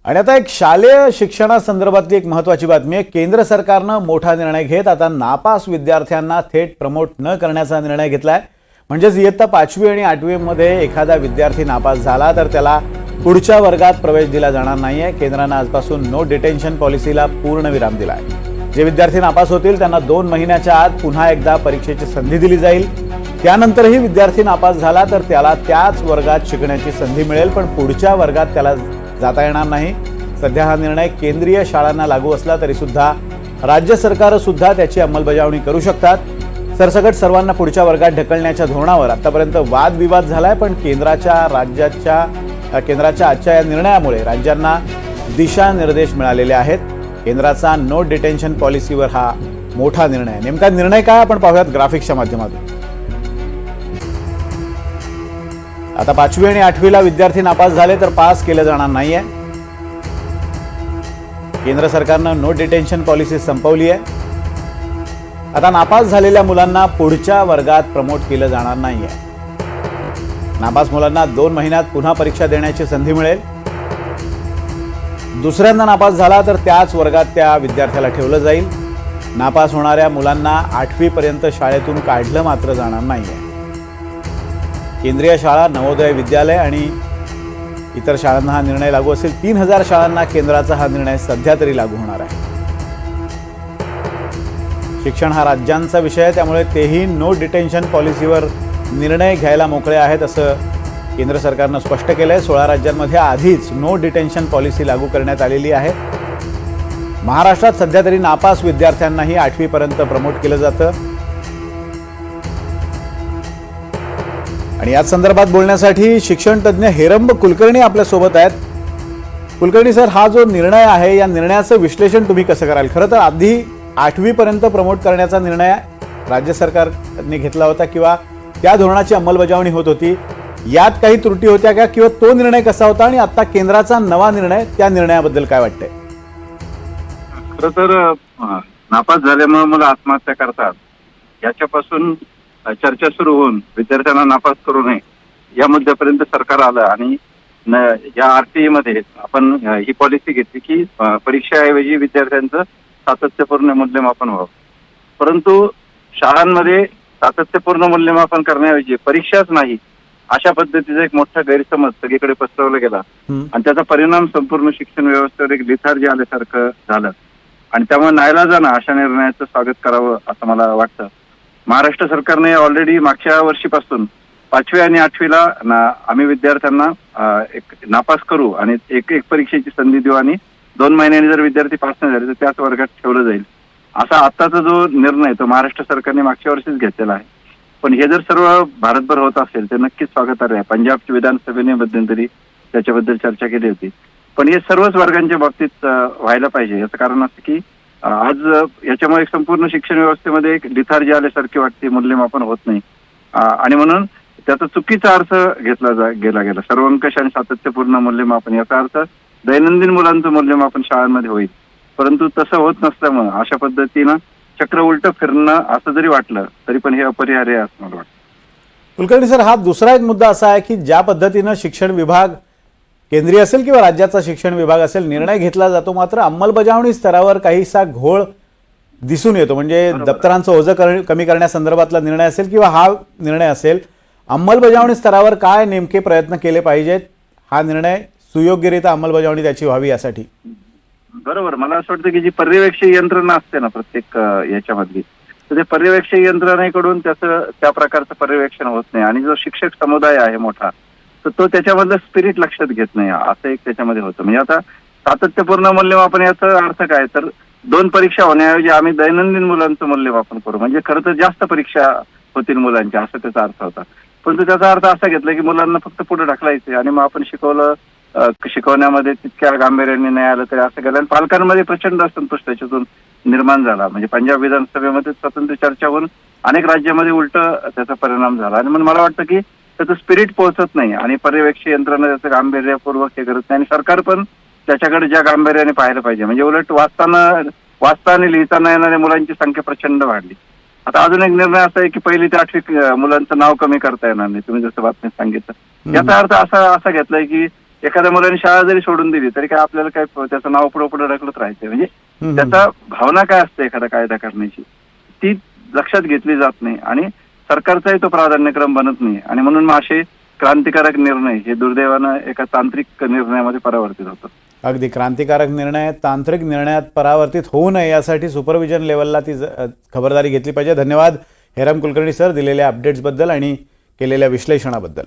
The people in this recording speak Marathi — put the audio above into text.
आणि आता एक शालेय शिक्षणासंदर्भातली एक महत्त्वाची बातमी आहे। केंद्र सरकारनं मोठा निर्णय घेत आता नापास विद्यार्थ्यांना थेट प्रमोट न करण्याचा निर्णय घेतलाय। म्हणजेच इयत्ता 5वी आणि 8वी मध्ये एखादा विद्यार्थी नापास झाला तर त्याला पुढच्या वर्गात प्रवेश दिला जाणार नाहीये। केंद्रानं आजपासून नो डिटेन्शन पॉलिसीला पूर्णविराम दिलाय। जे विद्यार्थी नापास होतील त्यांना 2 महिन्याच्या आत पुन्हा एकदा परीक्षेची संधी दिली जाईल। त्यानंतरही विद्यार्थी नापास झाला तर त्याला त्याच वर्गात शिकण्याची संधी मिळेल, पण पुढच्या वर्गात त्याला जाता येणार नाही। सध्या हा निर्णय केंद्रीय शाळांना लागू असला तरी सुद्धा राज्य सरकार सुद्धा त्याची अंमलबजावणी करू शकतात। सरसकट सर्वांना पुढच्या वर्गात ढकलण्याच्या धोरणावर आतापर्यंत वादविवाद झालाय, पण केंद्राच्या आजच्या या निर्णयामुळे राज्यांना दिशानिर्देश मिळालेले आहेत। केंद्राचा नो डिटेन्शन पॉलिसीवर हा मोठा निर्णय। नेमका निर्णय काय आपण पाहूयात ग्राफिक्सच्या माध्यमातून। आता 5वी आणि 8वीला विद्यार्थी नापास झाले तर पास केले जाणार नाहीये। केंद्र सरकारनं नो डिटेन्शन पॉलिसी संपवली आहे। आता नापास झालेल्या मुलांना पुढच्या वर्गात प्रमोट केलं जाणार नाहीये। नापास मुलांना 2 महिन्यात पुन्हा परीक्षा देण्याची संधी मिळेल। दुसऱ्यांदा नापास झाला तर त्याच वर्गात त्या विद्यार्थ्याला ठेवलं जाईल। नापास होणाऱ्या मुलांना 8वी पर्यंत शाळेतून काढलं मात्र जाणार नाहीये। केंद्रीय शाळा, नवोदय विद्यालय आणि इतर शाळांना हा निर्णय लागू असेल। 3000 शाळांना केंद्राचा हा निर्णय सध्या तरी लागू होणार आहे। शिक्षण हा राज्यांचा विषय आहे, त्यामुळे तेही नो डिटेन्शन पॉलिसीवर निर्णय घ्यायला मोकळे आहेत असं केंद्र सरकारनं स्पष्ट केलंय। 16 राज्यांमध्ये आधीच नो डिटेन्शन पॉलिसी लागू करण्यात आलेली आहे। महाराष्ट्रात सध्या तरी नापास विद्यार्थ्यांनाही 8वी पर्यंत प्रमोट केलं जातं। आणि याच संदर्भात बोलण्यासाठी शिक्षण तज्ञ हेरंब कुलकर्णी आपल्या सोबत आहेत। कुलकर्णी सर, हा जो निर्णय आहे या निर्णयाचं विश्लेषण तुम्ही कसं कराल? खरं तर आधी 8वी पर्यंत प्रमोट करण्याचा निर्णय राज्य सरकारने घेतला होता किंवा त्या धोरणाची अंमलबजावणी होत होती, यात काही त्रुटी होत्या का किंवा तो निर्णय कसा होता आणि आता केंद्राचा नवा निर्णय, त्या निर्णयाबद्दल काय वाटतंय? खरं तर नापास झाल्यामुळे मुलं आत्महत्या करतात याच्यापासून चर्चा सुरू होऊन विद्यार्थ्यांना नापास करू नये या मुद्द्यापर्यंत सरकार आलं आणि या आरटीई मध्ये आपण ही पॉलिसी घेतली की परीक्षेऐवजी विद्यार्थ्यांचं सातत्यपूर्ण मूल्यमापन व्हावं। परंतु शाळांमध्ये सातत्यपूर्ण मूल्यमापन करण्याऐवजी परीक्षाच नाही अशा पद्धतीचा एक मोठा गैरसमज सगळीकडे पसरवला गेला आणि त्याचा परिणाम संपूर्ण शिक्षण व्यवस्थेवर एक लिथार्जी आल्यासारखं झालं आणि त्यामुळे नाईलाजानं अशा निर्णयाचं स्वागत करावं असं मला वाटतं। महाराष्ट्र सरकारने ऑलरेडी मागच्या वर्षीपासून 5वी आणि 8वीला आम्ही विद्यार्थ्यांना एक नापास करू आणि एक परीक्षेची संधी देऊ आणि 2 महिन्यांनी जर विद्यार्थी पास नाही झाले तर त्याच वर्गात ठेवलं जाईल असा आत्ताचा जो निर्णय तो महाराष्ट्र सरकारने मागच्या वर्षीच घेतलेला आहे। पण हे जर सर्व भारतभर होत असेल तर नक्कीच स्वागतार्ह आहे। पंजाबच्या विधानसभेने मध्यंतरी त्याच्याबद्दल चर्चा केली होती, पण हे सर्वच वर्गांच्या बाबतीत व्हायला पाहिजे। याचं कारण असं की आज याच्यामुळे संपूर्ण शिक्षण व्यवस्थेमध्ये एक लिथार्जी आल्यासारखी वाटते, मूल्यमापन होत नाही आणि म्हणून त्याचा चुकीचा अर्थ घेतला गेला। सर्वंकष आणि सातत्यपूर्ण मूल्यमापन याचा अर्थ दैनंदिन मुलांचं मूल्यमापन शाळांमध्ये होईल, परंतु तसं होत नसल्यामुळे अशा पद्धतीनं चक्र उलट फिरणं असं जरी वाटलं तरी पण हे अपरिहार्य आहे असं मला वाटतं। कुलकर्णी सर, हा दुसरा एक मुद्दा असा आहे की ज्या पद्धतीनं शिक्षण विभाग, केंद्रीय असेल किंवा राज्याचा शिक्षण विभाग असेल, निर्णय घेतला जातो मात्र अंमलबजावणी स्तरावर काहीसा घोळ दिसून येतो। म्हणजे दप्तरांचं ओझं कमी करण्यासंदर्भातला निर्णय असेल किंवा हा निर्णय असेल, अंमलबजावणी स्तरावर काय नेमके प्रयत्न केले पाहिजेत हा निर्णय सुयोग्यरित्या अंमलबजावणी त्याची व्हावी यासाठी? बरोबर, मला असं वाटतं की जी पर्यवेक्षक यंत्रणा असते ना प्रत्येक याच्यामधली, तर ते पर्यवेक्षक यंत्रणेकडून त्या प्रकारचं पर्यवेक्षण होत नाही आणि जो शिक्षक समुदाय आहे मोठा तर तो त्याच्यामधलं स्पिरिट लक्षात घेत नाही असं एक त्याच्यामध्ये होतं। म्हणजे आता सातत्यपूर्ण मूल्यमापन याचा अर्थ काय तर 2 परीक्षा होण्याऐवजी आम्ही दैनंदिन मुलांचं मूल्यमापन करू, म्हणजे खरं तर जास्त परीक्षा होतील मुलांच्या असं त्याचा अर्थ होता। परंतु त्याचा अर्थ असा घेतला की मुलांना फक्त पुढे ढकलायचे आणि मग आपण शिकवण्यामध्ये तितक्या गांभीर्याने नाही आलं तरी असं केलं आणि पालकांमध्ये प्रचंड असंतोष त्याच्यातून निर्माण झाला। म्हणजे पंजाब विधानसभेमध्ये स्वतंत्र चर्चा होऊन अनेक राज्यामध्ये उलट त्याचा परिणाम झाला आणि म्हणून मला वाटतं की त्याचं स्पिरिट पोहोचत नाही आणि पर्यवेक्षक यंत्रणा त्याचं गांभीर्यपूर्वक हे करत नाही आणि सरकार पण त्याच्याकडे ज्या गांभीर्याने पाहायला पाहिजे। म्हणजे उलट वाचता आणि लिहिताना येणाऱ्या मुलांची संख्या प्रचंड वाढली। आता अजून एक निर्णय असा आहे की 1ली ते 8वी मुलांचं नाव कमी करता येणार नाही, तुम्ही जसं बातमीत सांगितलं। याचा अर्थ असा घेतलाय की एखाद्या मुलाने शाळा जरी सोडून दिली तरी काय आपल्याला काय त्याचं नाव पुढे पुढे ढकलत राहायचं. म्हणजे त्याचा भावना काय असते एखादा कायदा करण्याची ती लक्षात घेतली जात नाही आणि सरकारचाही तो प्राधान्यक्रम बनत नाही आणि म्हणून मग असे क्रांतिकारक निर्णय हे दुर्दैवानं एका तांत्रिक निर्णयामध्ये परावर्तित होतात. अगदी क्रांतिकारक निर्णय तांत्रिक निर्णयात परावर्तित होऊ नये यासाठी सुपरविजन लेवलला ती खबरदारी घेतली पाहिजे. धन्यवाद हेराम कुलकर्णी सर दिलेल्या अपडेट्सबद्दल आणि केलेल्या विश्लेषणाबद्दल.